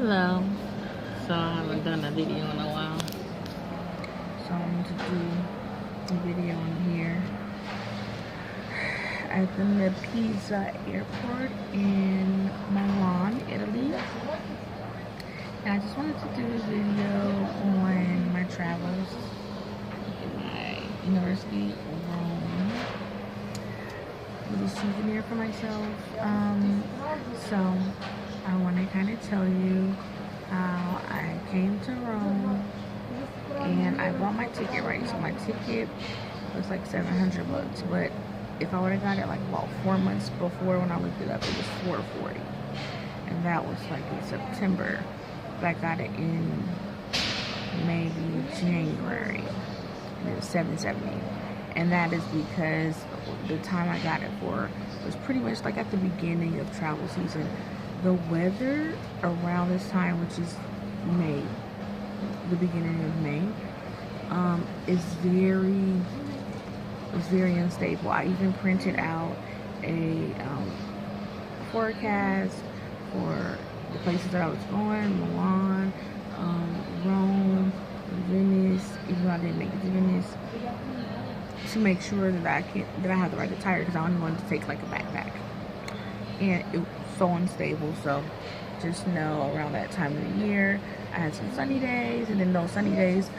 Hello. So I haven't done a video in a while. So I want to do a video on here at the Pisa airport in Milan, Italy. And I just wanted to do a video on my travels in my university of Rome. With a souvenir for myself. So I want to kind of tell you how I came to Rome, and I bought my ticket, right? So my ticket was like $700, but if I would have got it like about 4 months before, when I looked it up, it was $440, and that was like in September. But I got it in maybe January, and it was $770. And that is because the time I got it for was pretty much like at the beginning of travel season. The weather around this time, which is May, the beginning of May, is very unstable. I even printed out a forecast for the places that I was going: Milan, Rome, Venice. Even though I didn't make it to Venice, to make sure that I have the right attire, because I only wanted to take like a backpack, and it was so unstable. So just know around that time of the year, I had some sunny days, and then those sunny days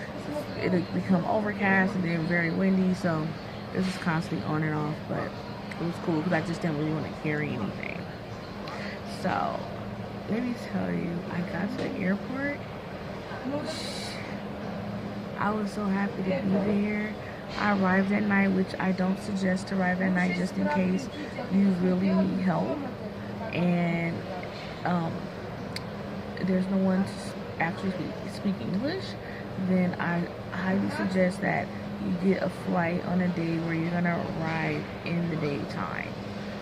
it'll become overcast and then very windy. So it was constantly on and off, but it was cool because I just didn't really want to carry anything. So let me tell you, I got to the airport. I was so happy to be there. I arrived at night, which I don't suggest to arrive at night, just in case you really need help and there's no one to actually speak English. Then I highly suggest that you get a flight on a day where you're gonna arrive in the daytime.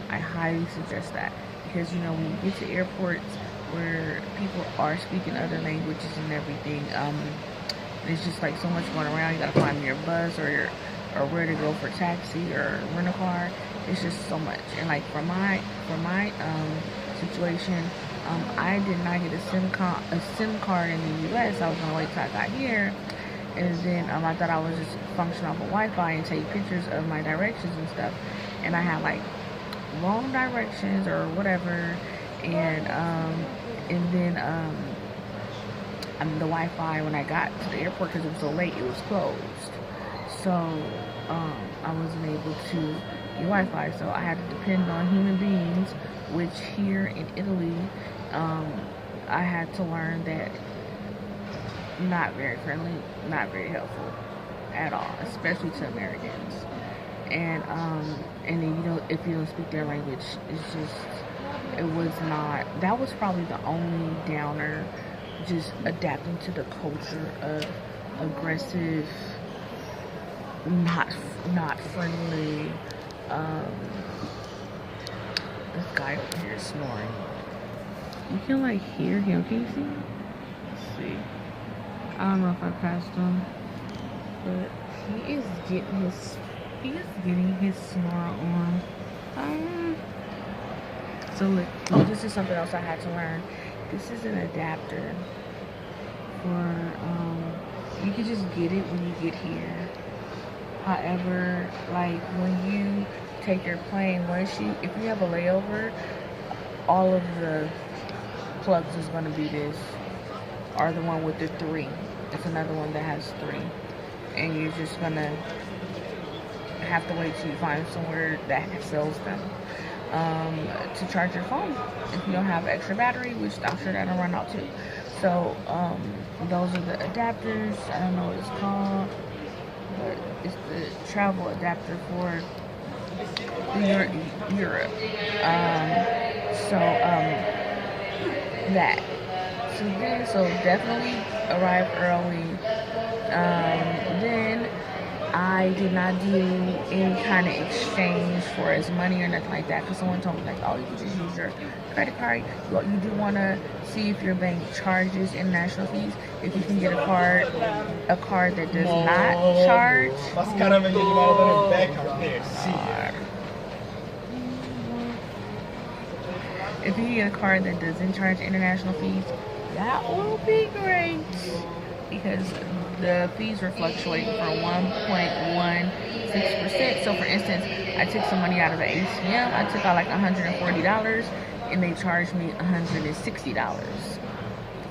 I highly suggest that, because you know, when you get to airports where people are speaking other languages and everything, it's just like so much going around. You gotta find your bus or where to go for taxi or rent a car. It's just so much. And like for my situation, I did not get a SIM card in the U.S. I was gonna wait till I got here, and then I thought I was just function off of Wi-Fi and take pictures of my directions and stuff. And I had like long directions or whatever, and then the Wi-Fi, when I got to the airport, because it was so late, it was closed. So I wasn't able to get Wi-Fi. So I had to depend on human beings, which here in Italy, I had to learn that not very friendly, not very helpful at all, especially to Americans. And then if you don't speak their language, it was not. That was probably the only downer. Just adapting to the culture of aggressive, not friendly. This guy over here is snoring. You can like hear him. Can you see? Let's see. I don't know if I passed him, but he is getting his snore on. So look, this is something else I had to learn. This is an adapter for, you can just get it when you get here. However, like when you take your plane, if you have a layover, all of the plugs is going to be this, or the one with the 3. It's another one that has 3. And you're just going to have to wait till you find somewhere that sells them. To charge your phone if you don't have extra battery, which I'm sure that'll run out too. So those are the adapters. I don't know what it's called, but it's the travel adapter for Europe. That. So definitely arrive early. Then I did not do any kind of exchange for as money or nothing like that, because someone told me like, oh, you can just use your credit card. Well, you do want to see if your bank charges international fees. If you can get a card that does not charge. if you get a card that doesn't charge international fees, that will be great, because the fees were fluctuating from 1.16%. So for instance, I took some money out of the ATM. I took out like $140 and they charged me $160.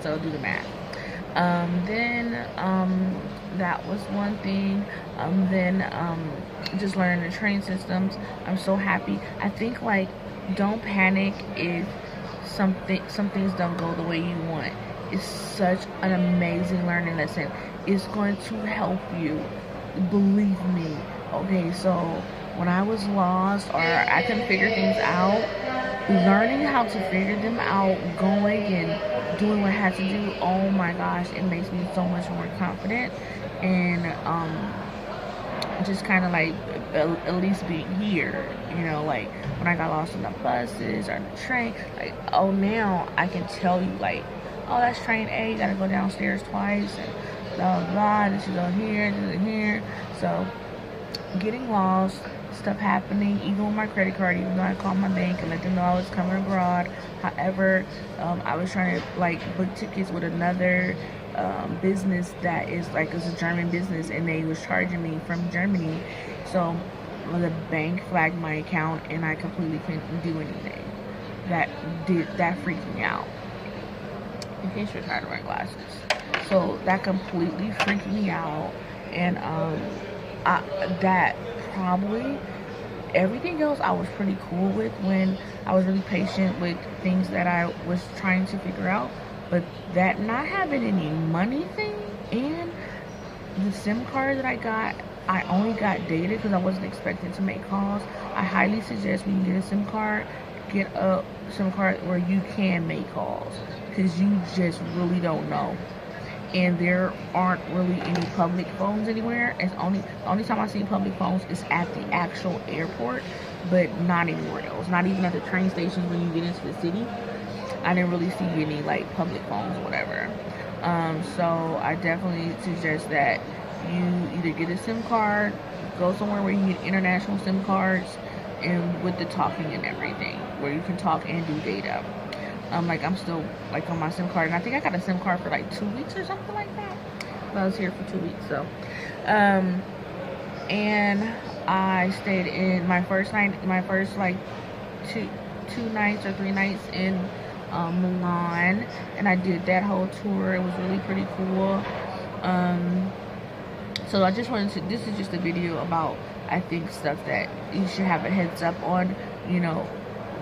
So do the math. Then that was one thing. Then just learning the train systems. I'm so happy. I think, like, don't panic if some things don't go the way you want. It's such an amazing learning lesson. It's going to help you, believe me. Okay, so when I was lost or I couldn't figure things out, learning how to figure them out, going and doing what I had to do, oh my gosh, it makes me so much more confident. And just kind of like at least being here, you know, like when I got lost in the buses or the train, like, oh, now I can tell you, like, oh, that's train A, you gotta go downstairs twice, and blah blah blah, this is on here, this is here. So getting lost, stuff happening, even with my credit card, even though I called my bank and let them know I was coming abroad. However, I was trying to like book tickets with another business that is like, it's a German business, and they was charging me from Germany. So the bank flagged my account and I completely couldn't do anything. That freaked me out. In case you're tired of wearing glasses. So that completely freaked me out. And that probably, everything else I was pretty cool with when I was really patient with things that I was trying to figure out. But that not having any money thing, and the SIM card that I got, I only got data because I wasn't expecting to make calls. I highly suggest when you get a SIM card, get a SIM card where you can make calls, because you just really don't know. And there aren't really any public phones anywhere. It's the only time I see public phones is at the actual airport, but not anywhere else. Not even at the train stations when you get into the city. I didn't really see any like public phones or whatever. So I definitely suggest that you either get a SIM card, go somewhere where you get international SIM cards, and with the talking and everything, where you can talk and do data. Like, I'm still like on my SIM card, and I think I got a SIM card for like 2 weeks or something like that. But I was here for 2 weeks, so and I stayed in my first like two nights or 3 nights in Milan, and I did that whole tour. It was really pretty cool. So I just wanted to, this is just a video about, I think, stuff that you should have a heads up on, you know,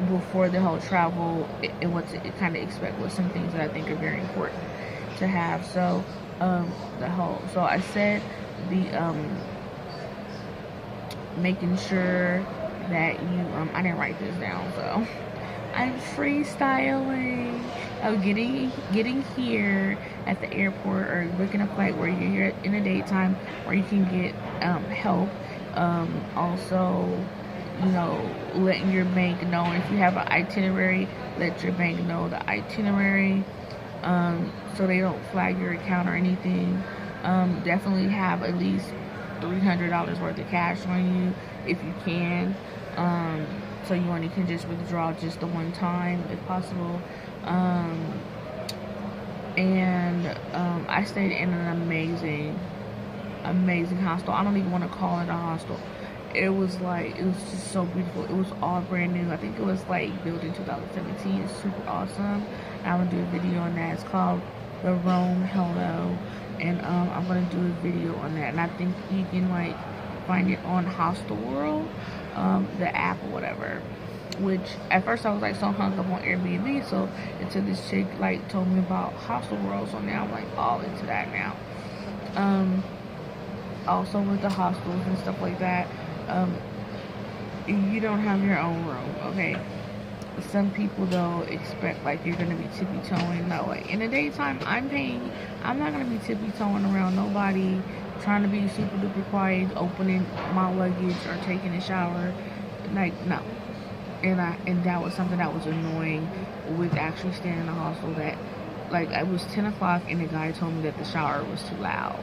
before the whole travel, and what to kind of expect with some things that I think are very important to have. So so I said the making sure that you I didn't write this down, so I'm freestyling. Getting here at the airport, or booking a flight where you're here in the daytime where you can get help. Also, you know, letting your bank know if you have an itinerary, let your bank know the itinerary, so they don't flag your account or anything. Definitely have at least $300 worth of cash on you if you can, so you only can just withdraw just the one time if possible. I stayed in an amazing hostel. I don't even want to call it a hostel. It was just so beautiful. It was all brand new. I think it was like built in 2017. It's super awesome. I'm gonna do a video on that. It's called the Rome Hello, and I'm gonna do a video on that. And I think you can like find it on Hostel World, the app or whatever. Which at first I was like so hung up on Airbnb, so until this chick like told me about Hostel World, so now I'm like all into that now. Also with the hostels and stuff like that, you don't have your own room, okay? Some people though expect like you're gonna be tippy-toeing. No way. In the daytime, I'm not gonna be tippy-toeing around nobody, trying to be super duper quiet, opening my luggage or taking a shower. Like, no. And that was something that was annoying with actually staying in a hostel, that like it was 10 o'clock and the guy told me that the shower was too loud.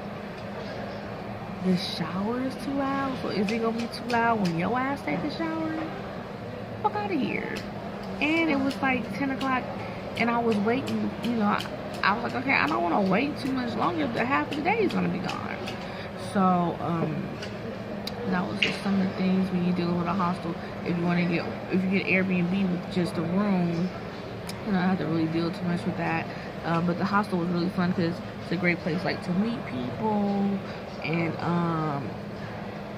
The shower is too loud? So is it gonna be too loud when your ass take a shower? Fuck out of here. and it was like 10 o'clock, and I was waiting. You know, I was like, okay, I don't want to wait too much longer. The half of the day is gonna be gone. So that was just some of the things when you're dealing with a hostel. If you get Airbnb with just a room, you don't have to really deal too much with that. But the hostel was really fun because it's a great place like to meet people, and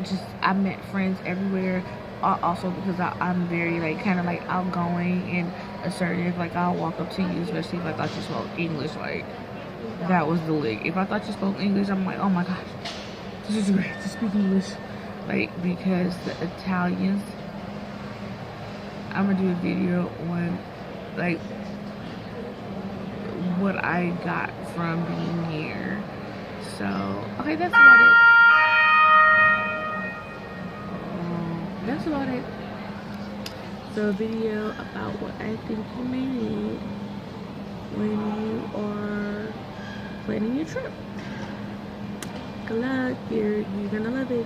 just I met friends everywhere. Also because I'm very like kind of like outgoing and assertive. Like I'll walk up to you, especially if I thought you spoke English. Like that was the lick. If I thought you spoke English, I'm like, oh my gosh, this is great to speak English. Like because the Italians, I'm gonna do a video on like what I got from being here. So okay, that's about it. That's about it. So a video about what I think you may need when you are planning your trip. Good luck, you're gonna love it.